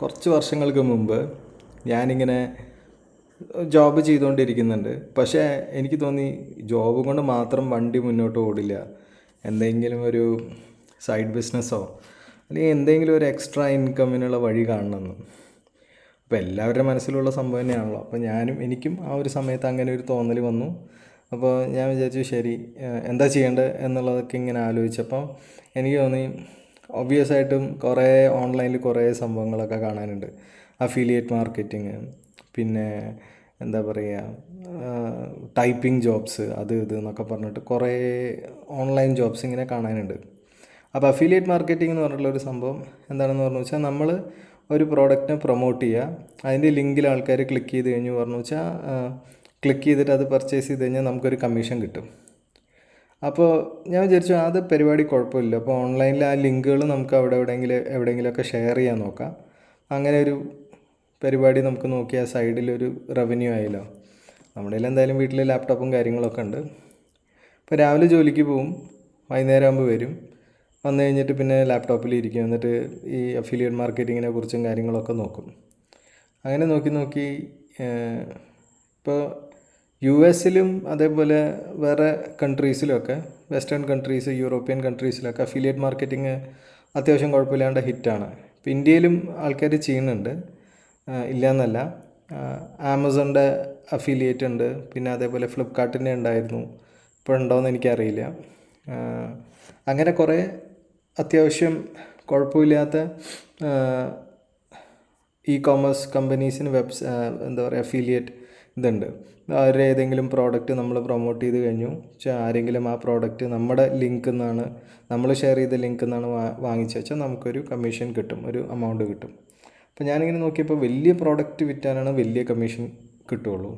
കുറച്ച് വർഷങ്ങൾക്ക് മുമ്പ് ഞാനിങ്ങനെ ജോബ് ചെയ്തുകൊണ്ടിരിക്കുന്നുണ്ട്. പക്ഷേ എനിക്ക് തോന്നി ജോബ് കൊണ്ട് മാത്രം വണ്ടി മുന്നോട്ട് ഓടില്ല. എന്തെങ്കിലും ഒരു സൈഡ് ബിസിനസ്സോ അല്ലെങ്കിൽ എന്തെങ്കിലും ഒരു എക്സ്ട്രാ ഇൻകമിനുള്ള വഴി കാണണമെന്ന്. അപ്പോൾ എല്ലാവരുടെ മനസ്സിലുള്ള സംഭവം തന്നെയാണല്ലോ. അപ്പോൾ എനിക്കും ആ ഒരു സമയത്ത് അങ്ങനെ ഒരു തോന്നൽ വന്നു. അപ്പോൾ ഞാൻ വിചാരിച്ചു ശരി, എന്താ ചെയ്യേണ്ടത് എന്നുള്ളതൊക്കെ ഇങ്ങനെ ആലോചിച്ചപ്പോൾ എനിക്ക് തോന്നി ഒബ്വിയസ് ആയിട്ടും കുറേ ഓൺലൈനിൽ കുറേ സംഭവങ്ങളൊക്കെ കാണാനുണ്ട്. അഫിലിയേറ്റ് മാർക്കറ്റിങ്, പിന്നെ എന്താ പറയുക, ടൈപ്പിംഗ് ജോബ്സ്, അത് ഇത് എന്നൊക്കെ പറഞ്ഞിട്ട് കുറേ ഓൺലൈൻ ജോബ്സ് ഇങ്ങനെ കാണാനുണ്ട്. അപ്പോൾ അഫിലിയേറ്റ് മാർക്കറ്റിംഗ് എന്ന് പറഞ്ഞിട്ടുള്ളൊരു സംഭവം എന്താണെന്ന് പറഞ്ഞു വെച്ചാൽ, നമ്മൾ ഒരു പ്രോഡക്റ്റിനെ പ്രൊമോട്ട് ചെയ്യുക, അതിൻ്റെ ലിങ്കിൽ ആൾക്കാർ ക്ലിക്ക് ചെയ്ത് കഴിഞ്ഞ് പറഞ്ഞു വെച്ചാൽ ക്ലിക്ക് ചെയ്തിട്ട് അത് പർച്ചേസ് ചെയ്ത് കഴിഞ്ഞാൽ നമുക്കൊരു കമ്മീഷൻ കിട്ടും. അപ്പോൾ ഞാൻ വിചാരിച്ചു അത് പരിപാടി കുഴപ്പമില്ല. അപ്പോൾ ഓൺലൈനിൽ ആ ലിങ്കുകൾ നമുക്ക് എവിടെയെങ്കിലുമൊക്കെ ഷെയർ ചെയ്യാൻ നോക്കാം. അങ്ങനെ ഒരു പരിപാടി നമുക്ക് നോക്കിയാൽ സൈഡിലൊരു റവന്യൂ ആയല്ലോ. നമ്മുടെ കയ്യിൽ എന്തായാലും വീട്ടിൽ ലാപ്ടോപ്പും കാര്യങ്ങളൊക്കെ ഉണ്ട്. ഇപ്പോൾ രാവിലെ ജോലിക്ക് പോവും, വൈകുന്നേരം ആകുമ്പോൾ വരും, വന്നു കഴിഞ്ഞിട്ട് പിന്നെ ലാപ്ടോപ്പിൽ ഇരിക്കും. എന്നിട്ട് ഈ അഫിലിയേറ്റ് മാർക്കറ്റിങ്ങിനെ കുറിച്ചും കാര്യങ്ങളൊക്കെ നോക്കും. അങ്ങനെ നോക്കി ഇപ്പോൾ US-ലും അതേപോലെ വേറെ കൺട്രീസിലൊക്കെ, വെസ്റ്റേൺ കൺട്രീസ്, യൂറോപ്യൻ കൺട്രീസിലൊക്കെ അഫിലിയേറ്റ് മാർക്കറ്റിംഗ് അത്യാവശ്യം കുഴപ്പമില്ലാണ്ട് ഹിറ്റാണ്. ഇപ്പോൾ ഇന്ത്യയിലും ആൾക്കാർ ചെയ്യുന്നുണ്ട്, ഇല്ല എന്നല്ല. ആമസോണിൻ്റെ അഫിലിയേറ്റ് ഉണ്ട്, പിന്നെ അതേപോലെ ഫ്ലിപ്കാർട്ടിൻ്റെ ഉണ്ടായിരുന്നു, ഇപ്പോൾ ഉണ്ടോയെന്ന് എനിക്കറിയില്ല. അങ്ങനെ കുറേ അത്യാവശ്യം കുഴപ്പമില്ലാത്ത ഇ-കോമേഴ്സ് കമ്പനീസിന് എന്താ പറയുക, അഫിലിയേറ്റ് ഇതുണ്ട്. അവരുടെ ഏതെങ്കിലും പ്രോഡക്റ്റ് നമ്മൾ പ്രൊമോട്ട് ചെയ്ത് കഴിഞ്ഞു വെച്ചാൽ, ആരെങ്കിലും ആ പ്രോഡക്റ്റ് നമ്മുടെ ലിങ്കിൽ നിന്നാണ്, നമ്മൾ ഷെയർ ചെയ്ത ലിങ്കിൽ നിന്നാണ് വാങ്ങിച്ചു വെച്ചാൽ നമുക്കൊരു കമ്മീഷൻ കിട്ടും, ഒരു എമൗണ്ട് കിട്ടും. അപ്പോൾ ഞാനിങ്ങനെ നോക്കിയപ്പോൾ വലിയ പ്രോഡക്റ്റ് വിറ്റാനാണ് വലിയ കമ്മീഷൻ കിട്ടുകയുള്ളൂ.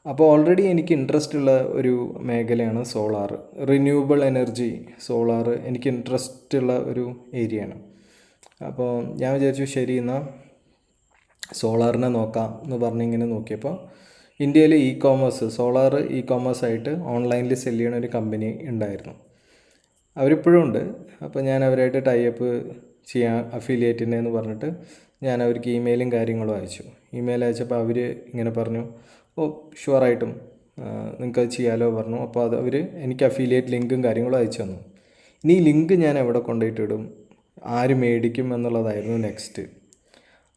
അപ്പോൾ ഓൾറെഡി എനിക്ക് ഇൻട്രസ്റ്റ് ഉള്ള ഒരു മേഖലയാണ് സോളാർ, റിന്യൂവബിൾ എനർജി. സോളാർ എനിക്ക് ഇൻട്രസ്റ്റ് ഉള്ള ഒരു ഏരിയയാണ്. അപ്പോൾ ഞാൻ വിചാരിച്ചു ശരി എന്നാൽ സോളാറിനെ നോക്കാം എന്ന് പറഞ്ഞ് ഇങ്ങനെ നോക്കിയപ്പോൾ ഇന്ത്യയിൽ സോളാർ ഇ-കോമേഴ്സ് ആയിട്ട് ഓൺലൈനിൽ സെല് ചെയ്യണ ഒരു കമ്പനി ഉണ്ടായിരുന്നു. അവരിപ്പോഴും ഉണ്ട്. അപ്പോൾ ഞാൻ അവരായിട്ട് ടൈപ്പ് ചെയ്യാം അഫിലിയേറ്റിൻ്റെ എന്ന് പറഞ്ഞിട്ട് ഞാൻ അവർക്ക് ഇമെയിലും കാര്യങ്ങളും അയച്ചു. ഇമെയിൽ അയച്ചപ്പോൾ അവർ ഇങ്ങനെ പറഞ്ഞു, ഷുവറായിട്ടും നിങ്ങൾക്കത് ചെയ്യാമല്ലോ പറഞ്ഞു. അപ്പോൾ അവർ എനിക്ക് അഫിലിയേറ്റ് ലിങ്കും കാര്യങ്ങളും അയച്ചു തന്നു. ഇനി ഈ ലിങ്ക് ഞാൻ എവിടെ കൊണ്ടുപോയിട്ടിടും, ആര് മേടിക്കും എന്നുള്ളതായിരുന്നു നെക്സ്റ്റ്.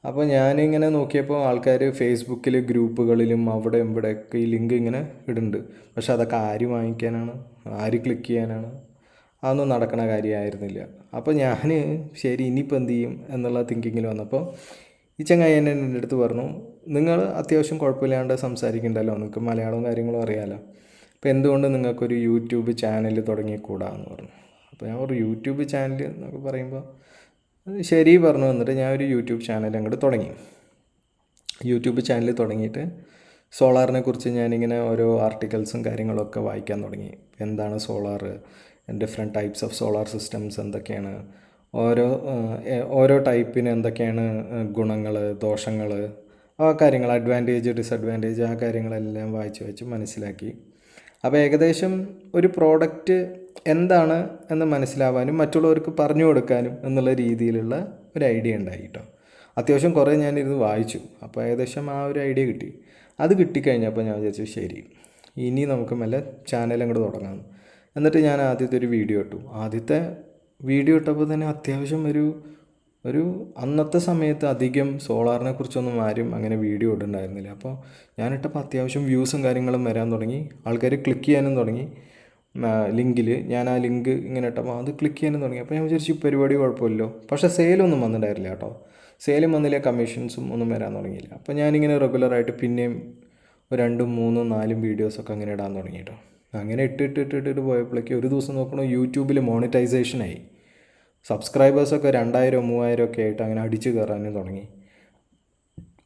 അപ്പോൾ ഞാനിങ്ങനെ നോക്കിയപ്പോൾ ആൾക്കാർ ഫേസ്ബുക്കിൽ ഗ്രൂപ്പുകളിലും അവിടെ ഇവിടെയൊക്കെ ഈ ലിങ്ക് ഇങ്ങനെ ഇടുന്നുണ്ട്. പക്ഷെ അതൊക്കെ ആര് വാങ്ങിക്കാനാണ്, ആര് ക്ലിക്ക് ചെയ്യാനാണ്, അതൊന്നും നടക്കണ കാര്യമായിരുന്നില്ല. അപ്പോൾ ഞാൻ ശരി ഇനിയിപ്പോൾ എന്ത് ചെയ്യും എന്നുള്ള തിങ്കിങ്ങിൽ വന്നപ്പോൾ ഈ ചങ്ങായി എൻ്റെ അടുത്ത് പറഞ്ഞു, നിങ്ങൾ അത്യാവശ്യം കുഴപ്പമില്ലാണ്ട് സംസാരിക്കണ്ടല്ലോ, നിങ്ങൾക്ക് മലയാളവും കാര്യങ്ങളും അറിയാമല്ലോ, അപ്പോൾ എന്തുകൊണ്ട് നിങ്ങൾക്കൊരു യൂട്യൂബ് ചാനൽ തുടങ്ങിക്കൂടാന്ന് പറഞ്ഞു. അപ്പോൾ ഞാൻ ഒരു യൂട്യൂബ് ചാനൽ എന്നൊക്കെ പറയുമ്പോൾ ശരി പറഞ്ഞു. എന്നിട്ട് ഞാൻ ഒരു യൂട്യൂബ് ചാനൽ അങ്ങോട്ട് തുടങ്ങി. യൂട്യൂബ് ചാനൽ തുടങ്ങിയിട്ട് സോളാറിനെ കുറിച്ച് ഞാനിങ്ങനെ ഓരോ ആർട്ടിക്കിൾസും കാര്യങ്ങളൊക്കെ വായിക്കാൻ തുടങ്ങി. എന്താണ് solar, different types of solar systems എന്തൊക്കെയാണ്, ഓരോ ടൈപ്പിന് എന്തൊക്കെയാണ് ഗുണങ്ങൾ, ദോഷങ്ങൾ, ആ കാര്യങ്ങൾ, അഡ്വാൻറ്റേജ്, ഡിസഡ്വാൻറ്റേജ്, ആ കാര്യങ്ങളെല്ലാം വായിച്ച് മനസ്സിലാക്കി. അപ്പോൾ ഏകദേശം ഒരു പ്രോഡക്റ്റ് എന്താണ് എന്ന് മനസ്സിലാവാനും മറ്റുള്ളവർക്ക് പറഞ്ഞു കൊടുക്കാനും എന്നുള്ള രീതിയിലുള്ള ഒരു ഐഡിയ ഉണ്ടായി കേട്ടോ. അത്യാവശ്യം കുറേ ഞാനിരുന്ന് വായിച്ചു. അപ്പോൾ ഏകദേശം ആ ഒരു ഐഡിയ കിട്ടി. അത് കിട്ടിക്കഴിഞ്ഞപ്പോൾ ഞാൻ വിചാരിച്ചു ശരി ഇനി നമുക്ക് മെല്ലെ ചാനൽ അങ്ങോട്ട് തുടങ്ങാം. എന്നിട്ട് ഞാൻ ആദ്യത്തെ ഒരു വീഡിയോ ഇട്ടു. ആദ്യത്തെ വീഡിയോ ഇട്ടപ്പോൾ തന്നെ അത്യാവശ്യം ഒരു അന്നത്തെ സമയത്ത് അധികം സോളാറിനെ കുറിച്ചൊന്നും ആരും അങ്ങനെ വീഡിയോ ഇടുന്നുണ്ടായിരുന്നില്ല. അപ്പോൾ ഞാനിട്ടപ്പോൾ അത്യാവശ്യം വ്യൂസും കാര്യങ്ങളും വരാൻ തുടങ്ങി, ആൾക്കാർ ക്ലിക്ക് ചെയ്യാനും തുടങ്ങി. ലിങ്കിൽ ഞാൻ ആ ലിങ്ക് ഇങ്ങനെ ഇട്ടപ്പോൾ അത് ക്ലിക്ക് ചെയ്യാനും തുടങ്ങി. അപ്പോൾ ഞാൻ വിചാരിച്ചു പരിപാടി കുഴപ്പമില്ലല്ലോ. പക്ഷേ സെയിലൊന്നും വന്നിട്ടുണ്ടായിരുന്നില്ല കേട്ടോ. സെയിലും വന്നില്ല, കമ്മീഷൻസും ഒന്നും വരാൻ തുടങ്ങിയില്ല. അപ്പോൾ ഞാനിങ്ങനെ റെഗുലറായിട്ട് പിന്നെയും 2, 3, 4 വീഡിയോസൊക്കെ അങ്ങനെ ഇടാൻ തുടങ്ങി കേട്ടോ. അങ്ങനെ ഇട്ടിട്ട് പോയപ്പോഴേക്കും ഒരു ദിവസം നോക്കണോ യൂട്യൂബിൽ മോണിറ്റൈസേഷനായി. സബ്സ്ക്രൈബേഴ്സൊക്കെ 2000, 3000 ഒക്കെ ആയിട്ട് അങ്ങനെ അടിച്ച് കയറാനും തുടങ്ങി.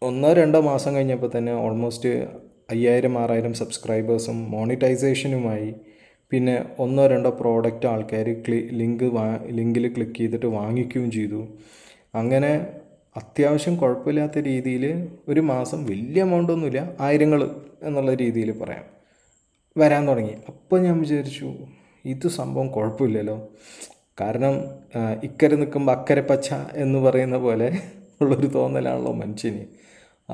1-2 മാസം കഴിഞ്ഞപ്പോൾ തന്നെ ഓൾമോസ്റ്റ് 5000, 6000 സബ്സ്ക്രൈബേഴ്സും മോണിറ്റൈസേഷനുമായി. പിന്നെ 1-2 പ്രോഡക്റ്റ് ആൾക്കാർ ലിങ്കിൽ ക്ലിക്ക് ചെയ്തിട്ട് വാങ്ങിക്കുകയും ചെയ്തു. അങ്ങനെ അത്യാവശ്യം കുഴപ്പമില്ലാത്ത രീതിയിൽ ഒരു മാസം വലിയ എമൗണ്ടൊന്നുമില്ല, 1000 എന്നുള്ള രീതിയിൽ പറയാം, വരാൻ തുടങ്ങി. അപ്പോൾ ഞാൻ വിചാരിച്ചു ഇത് സംഭവം കുഴപ്പമില്ലല്ലോ. കാരണം ഇക്കരെ നിൽക്കുമ്പോൾ അക്കരെ പച്ച എന്ന് പറയുന്ന പോലെ ഉള്ളൊരു തോന്നലാണല്ലോ മനുഷ്യന്.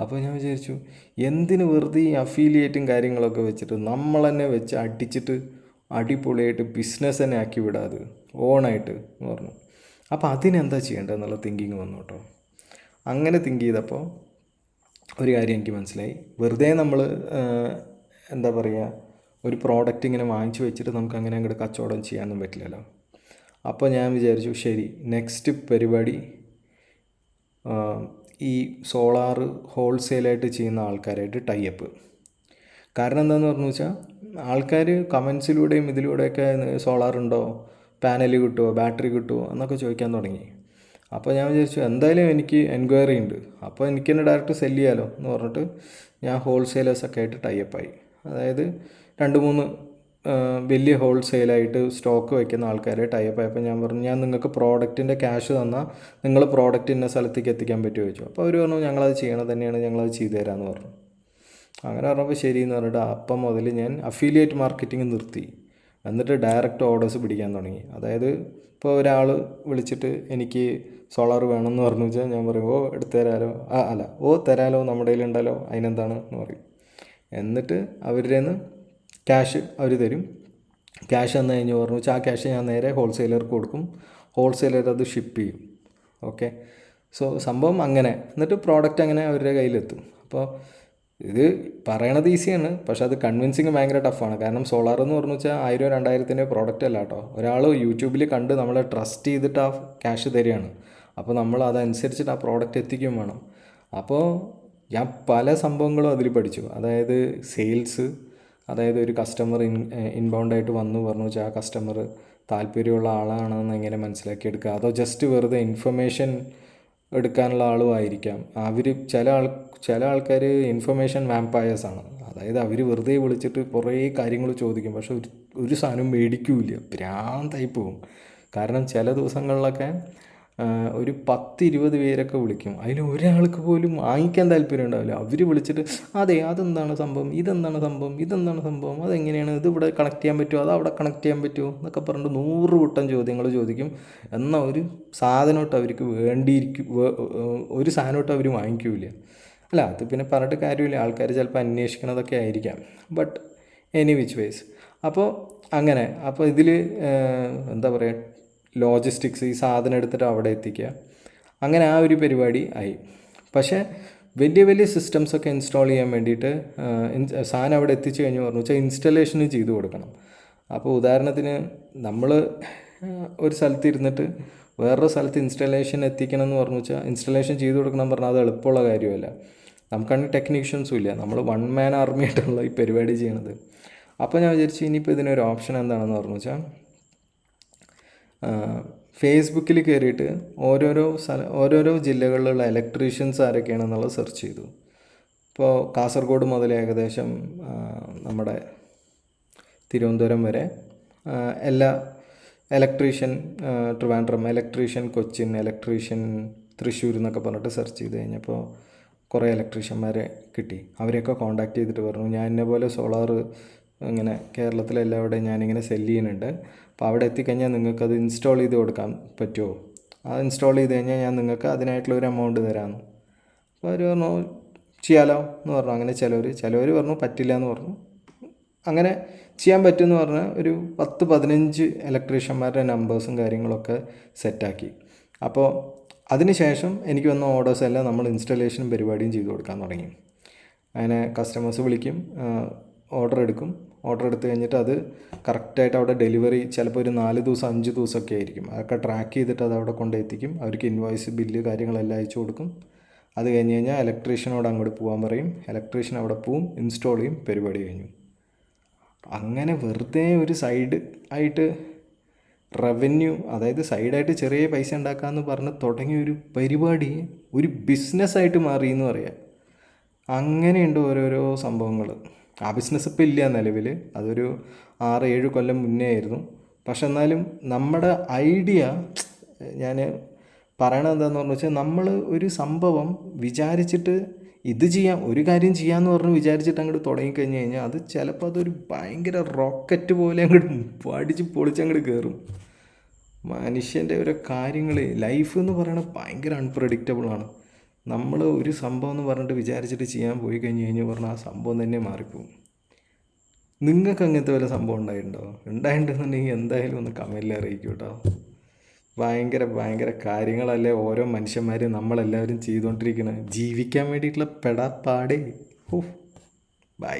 അപ്പോൾ ഞാൻ വിചാരിച്ചു എന്തിന് വെറുതെ ഈ അഫീലിയേറ്റും കാര്യങ്ങളൊക്കെ വെച്ചിട്ട് നമ്മൾ തന്നെ വെച്ച് അടിച്ചിട്ട് അടിപൊളിയായിട്ട് ബിസിനസ് തന്നെ ആക്കി വിടാത് ഓണായിട്ട് എന്ന് പറഞ്ഞു. അപ്പോൾ അതിനെന്താ ചെയ്യേണ്ടതെന്നുള്ള തിങ്കിങ് വന്നു കേട്ടോ. അങ്ങനെ തിങ്ക് ചെയ്തപ്പോൾ ഒരു കാര്യം എനിക്ക് മനസ്സിലായി. വെറുതെ നമ്മൾ എന്താ പറയുക, ഒരു പ്രോഡക്റ്റ് ഇങ്ങനെ വാങ്ങിച്ചു വെച്ചിട്ട് നമുക്ക് അങ്ങനെ അങ്ങോട്ട് കച്ചവടം ചെയ്യാനൊന്നും പറ്റില്ലല്ലോ. അപ്പോൾ ഞാൻ വിചാരിച്ചു ശരി, നെക്സ്റ്റ് പരിപാടി ഈ സോളാർ ഹോൾസെയിലായിട്ട് ചെയ്യുന്ന ആൾക്കാരായിട്ട് ടൈപ്പ്. കാരണം എന്താണെന്ന് പറഞ്ഞു വെച്ചാൽ ആൾക്കാർ കമൻസിലൂടെയും ഇതിലൂടെയൊക്കെ സോളാർ ഉണ്ടോ, പാനൽ കിട്ടുമോ, ബാറ്ററി കിട്ടുമോ എന്നൊക്കെ ചോദിക്കാൻ തുടങ്ങി. അപ്പോൾ ഞാൻ വിചാരിച്ചു എന്തായാലും എനിക്ക് എൻക്വയറി ഉണ്ട്, അപ്പോൾ എനിക്ക് തന്നെ ഡയറക്റ്റ് സെല്ല് ചെയ്യാമല്ലോ എന്ന് പറഞ്ഞിട്ട് ഞാൻ ഹോൾസെയിലേഴ്സൊക്കെ ആയിട്ട് ടൈപ്പായി. അതായത് 2-3 വലിയ ഹോൾസെയിലായിട്ട് സ്റ്റോക്ക് വയ്ക്കുന്ന ആൾക്കാരെ ടൈപ്പായപ്പോൾ ഞാൻ പറഞ്ഞു ഞാൻ നിങ്ങൾക്ക് പ്രോഡക്റ്റിൻ്റെ ക്യാഷ് തന്നാൽ നിങ്ങൾ പ്രോഡക്റ്റ് ഇന്ന സ്ഥലത്തേക്ക് എത്തിക്കാൻ പറ്റുമോ ചോദിച്ചു. അപ്പോൾ അവർ പറഞ്ഞു ഞങ്ങളത് ചെയ്യണത് തന്നെയാണ്, ഞങ്ങളത് ചെയ്തു തരാമെന്ന് പറഞ്ഞു. അങ്ങനെ പറഞ്ഞപ്പോൾ ശരി എന്ന് പറഞ്ഞിട്ട് അപ്പം മുതൽ ഞാൻ അഫിലിയേറ്റ് മാർക്കറ്റിംഗ് നിർത്തി. എന്നിട്ട് ഡയറക്റ്റ് ഓർഡേഴ്സ് പിടിക്കാൻ തുടങ്ങി. അതായത് ഇപ്പോൾ ഒരാൾ വിളിച്ചിട്ട് എനിക്ക് സോളാർ വേണമെന്ന് പറഞ്ഞു വെച്ചാൽ ഞാൻ പറയും ഓ എടുത്തു തരാമല്ലോ, തരാമല്ലോ, നമ്മുടെ കയ്യിലുണ്ടല്ലോ, അതിനെന്താണ് എന്ന് പറയും. എന്നിട്ട് അവരുടെ നിന്ന് ക്യാഷ് അവർ തരും. ക്യാഷ് തന്നു കഴിഞ്ഞ് പറഞ്ഞു വെച്ചാൽ ആ ക്യാഷ് ഞാൻ നേരെ ഹോൾസെയിലർക്ക് കൊടുക്കും, ഹോൾസെയിലർ അത് ഷിപ്പ് ചെയ്യും. ഓക്കെ, സോ സംഭവം അങ്ങനെ. എന്നിട്ട് പ്രോഡക്റ്റ് അങ്ങനെ അവരുടെ കയ്യിലെത്തും. അപ്പോൾ ഇത് പറയണത് ഈസിയാണ്, പക്ഷെ അത് കൺവിൻസിങ് ഭയങ്കര ടഫാണ്. കാരണം സോളാർ എന്ന് പറഞ്ഞു വെച്ചാൽ 1000-2000 പ്രോഡക്റ്റ് അല്ല കേട്ടോ. ഒരാൾ യൂട്യൂബിൽ കണ്ട് നമ്മളെ ട്രസ്റ്റ് ചെയ്തിട്ട് ആ ക്യാഷ് തരികയാണ്. അപ്പോൾ നമ്മൾ അതനുസരിച്ചിട്ട് ആ പ്രോഡക്റ്റ് എത്തിക്കുകയും വേണം. അപ്പോൾ ഞാൻ പല സംഭവങ്ങളും അതിൽ പഠിച്ചു. അതായത് സെയിൽസ്, അതായത് ഒരു കസ്റ്റമർ ഇൻബൗണ്ടായിട്ട് വന്നു പറഞ്ഞു വെച്ചാൽ ആ കസ്റ്റമർ താല്പര്യമുള്ള ആളാണെന്ന് എങ്ങനെ മനസ്സിലാക്കിയെടുക്കുക, അതോ ജസ്റ്റ് വെറുതെ ഇൻഫർമേഷൻ എടുക്കാനുള്ള ആളും ആയിരിക്കാം. അവർ ചില ആൾക്കാർ ഇൻഫർമേഷൻ വാമ്പയേഴ്സാണ്. അതായത് അവർ വെറുതെ വിളിച്ചിട്ട് കുറേ കാര്യങ്ങൾ ചോദിക്കും, പക്ഷെ ഒരു സാധനം മേടിക്കൂല, ഭ്രാന്തായി പോകും. കാരണം ചില ദിവസങ്ങളിലൊക്കെ ഒരു 10-20 പേരൊക്കെ വിളിക്കും, അതിൽ ഒരാൾക്ക് പോലും വാങ്ങിക്കാൻ താല്പര്യം ഉണ്ടാവില്ല. അവർ വിളിച്ചിട്ട് അതെ അതെന്താണ് സംഭവം, ഇതെന്താണ് സംഭവം, ഇതെന്താണ് സംഭവം, അതെങ്ങനെയാണ്, ഇത് ഇവിടെ കണക്ട് ചെയ്യാൻ പറ്റുമോ, അത് അവിടെ കണക്ട് ചെയ്യാൻ പറ്റുമോ എന്നൊക്കെ പറഞ്ഞിട്ട് 100 കൂട്ടം ചോദ്യങ്ങൾ ചോദിക്കും. എന്നാൽ ഒരു സാധനമായിട്ട് അവർക്ക് ഒരു സാധനമായിട്ട് അവർ വാങ്ങിക്കൂല. അല്ല അത് പിന്നെ പറഞ്ഞിട്ട് കാര്യമില്ല, ആൾക്കാർ ചിലപ്പോൾ അന്വേഷിക്കണതൊക്കെ ആയിരിക്കാം. ബട്ട് എനി വിച്ച് വേസ് അപ്പോൾ അങ്ങനെ. അപ്പോൾ ഇതിൽ എന്താ പറയുക, ലോജിസ്റ്റിക്സ്, ഈ സാധനം എടുത്തിട്ട് അവിടെ എത്തിക്കുക, അങ്ങനെ ആ ഒരു പരിപാടി ആയി. പക്ഷേ വലിയ വലിയ സിസ്റ്റംസൊക്കെ ഇൻസ്റ്റാൾ ചെയ്യാൻ വേണ്ടിയിട്ട് സാധനം അവിടെ എത്തിച്ചു കഴിഞ്ഞ് പറഞ്ഞു വെച്ചാൽ ഇൻസ്റ്റലേഷന് ചെയ്ത് കൊടുക്കണം. അപ്പോൾ ഉദാഹരണത്തിന് നമ്മൾ ഒരു സ്ഥലത്ത് ഇരുന്നിട്ട് വേറൊരു സ്ഥലത്ത് ഇൻസ്റ്റലേഷൻ എത്തിക്കണം എന്ന് പറഞ്ഞു വെച്ചാൽ ഇൻസ്റ്റലേഷൻ ചെയ്ത് കൊടുക്കണം എന്ന് പറഞ്ഞാൽ അത് എളുപ്പമുള്ള കാര്യമല്ല. നമുക്കാണെങ്കിൽ ടെക്നീഷ്യൻസും ഇല്ല, നമ്മൾ 1 man ആർമി ആയിട്ടുള്ള ഈ പരിപാടി ചെയ്യണത്. അപ്പോൾ ഞാൻ വിചാരിച്ചു ഇനിയിപ്പോൾ ഇതിനൊരു ഓപ്ഷൻ എന്താണെന്ന് പറഞ്ഞു വെച്ചാൽ ഫേസ്ബുക്കിൽ കയറിയിട്ട് ഓരോരോ ജില്ലകളിലുള്ള ഇലക്ട്രീഷ്യൻസ് ആരൊക്കെയാണെന്നുള്ളത് സെർച്ച് ചെയ്തു. ഇപ്പോൾ കാസർഗോഡ് മുതൽ ഏകദേശം നമ്മുടെ തിരുവനന്തപുരം വരെ എല്ലാ electrician, Trivandrum electrician, Cochin electrician, Thrissur എന്നൊക്കെ പറഞ്ഞിട്ട് സെർച്ച് ചെയ്ത് കഴിഞ്ഞപ്പോൾ കുറേ ഇലക്ട്രീഷ്യന്മാരെ കിട്ടി. അവരെയൊക്കെ കോൺടാക്ട് ചെയ്തിട്ട് പറഞ്ഞു ഞാൻ എന്നെ പോലെ സോളാർ ഇങ്ങനെ കേരളത്തിലെല്ലാവിടെയും ഞാനിങ്ങനെ സെല്ല് ചെയ്യുന്നുണ്ട്, അപ്പോൾ അവിടെ എത്തിക്കഴിഞ്ഞാൽ നിങ്ങൾക്കത് ഇൻസ്റ്റാൾ ചെയ്ത് കൊടുക്കാൻ പറ്റുമോ, അത് ഇൻസ്റ്റാൾ ചെയ്ത് കഴിഞ്ഞാൽ ഞാൻ നിങ്ങൾക്ക് അതിനായിട്ടുള്ള ഒരു എമൗണ്ട് തരാമെന്ന്. അപ്പോൾ അവർ പറഞ്ഞു ചെയ്യാലോ എന്ന് പറഞ്ഞു. അങ്ങനെ ചിലവർ പറഞ്ഞു പറ്റില്ല എന്ന് പറഞ്ഞു. അങ്ങനെ ചെയ്യാൻ പറ്റുമെന്ന് പറഞ്ഞാൽ ഒരു 10-15 ഇലക്ട്രീഷ്യന്മാരുടെ നമ്പേഴ്സും കാര്യങ്ങളൊക്കെ സെറ്റാക്കി. അപ്പോൾ അതിന് ശേഷം എനിക്ക് വന്ന ഓർഡേഴ്സ് എല്ലാം നമ്മൾ ഇൻസ്റ്റലേഷനും പരിപാടിയും ചെയ്ത് കൊടുക്കാൻ തുടങ്ങി. അങ്ങനെ കസ്റ്റമേഴ്സ് വിളിക്കും, ഓർഡർ എടുത്ത് കഴിഞ്ഞിട്ട് അത് കറക്റ്റായിട്ട് അവിടെ ഡെലിവറി ചിലപ്പോൾ ഒരു 4 ദിവസം 5 ദിവസമൊക്കെ ആയിരിക്കും. അതൊക്കെ ട്രാക്ക് ചെയ്തിട്ട് അത് അവിടെ കൊണ്ട് എത്തിക്കും. അവർക്ക് ഇൻവോയ്സ്, ബില്ല് കാര്യങ്ങളെല്ലാം അയച്ചു കൊടുക്കും. അത് കഴിഞ്ഞ് കഴിഞ്ഞാൽ ഇലക്ട്രീഷ്യനോട് അങ്ങോട്ട് പോകാൻ പറയും, ഇലക്ട്രീഷ്യൻ അവിടെ പോവും, ഇൻസ്റ്റാൾ ചെയ്യും, പരിപാടി കഴിഞ്ഞു. അങ്ങനെ വെറുതെ ഒരു സൈഡ് ആയിട്ട് റവന്യൂ, അതായത് സൈഡായിട്ട് ചെറിയ പൈസ ഉണ്ടാക്കാമെന്ന് പറഞ്ഞ് തുടങ്ങിയ ഒരു പരിപാടി ഒരു ബിസിനസ്സായിട്ട് മാറി എന്ന് പറയാം. അങ്ങനെയുണ്ട് ഓരോരോ സംഭവങ്ങൾ. ആ ബിസിനസ് ഇപ്പോൾ ഇല്ല നിലവിൽ, അതൊരു 6-7 കൊല്ലം മുന്നേ ആയിരുന്നു. പക്ഷെ എന്നാലും നമ്മുടെ ഐഡിയ, ഞാൻ പറയണത് എന്താണെന്ന് പറഞ്ഞു വെച്ചാൽ നമ്മൾ ഒരു സംഭവം വിചാരിച്ചിട്ട് ഇത് ചെയ്യാം, ഒരു കാര്യം ചെയ്യാമെന്ന് പറഞ്ഞ് വിചാരിച്ചിട്ട് അങ്ങോട്ട് തുടങ്ങിക്കഴിഞ്ഞ് കഴിഞ്ഞാൽ അത് ചിലപ്പോൾ അതൊരു ഭയങ്കര റോക്കറ്റ് പോലെ അങ്ങോട്ട് പൊളിച്ചങ്ങോട്ട് കയറും. മനുഷ്യൻ്റെ ഓരോ കാര്യങ്ങൾ, ലൈഫ് എന്ന് പറയുന്നത് ഭയങ്കര അൺപ്രഡിക്റ്റബിളാണ്. നമ്മൾ ഒരു സംഭവം എന്ന് പറഞ്ഞിട്ട് വിചാരിച്ചിട്ട് ചെയ്യാൻ പോയി കഴിഞ്ഞ് കഴിഞ്ഞാൽ പറഞ്ഞാൽ ആ സംഭവം തന്നെ മാറിപ്പോവും. നിങ്ങൾക്ക് അങ്ങനത്തെ വല്ല സംഭവം ഉണ്ടായിട്ടുണ്ടോ? ഉണ്ടായിട്ടുണ്ടെന്നുണ്ടെങ്കിൽ എന്തായാലും ഒന്ന് കമൻറ്റിൽ അറിയിക്കും കേട്ടോ. ഭയങ്കര ഭയങ്കര കാര്യങ്ങളല്ലേ ഓരോ മനുഷ്യന്മാരും നമ്മളെല്ലാവരും ചെയ്തുകൊണ്ടിരിക്കുന്നത്, ജീവിക്കാൻ വേണ്ടിയിട്ടുള്ള പെടാപ്പാടേ. ഓ ബൈ.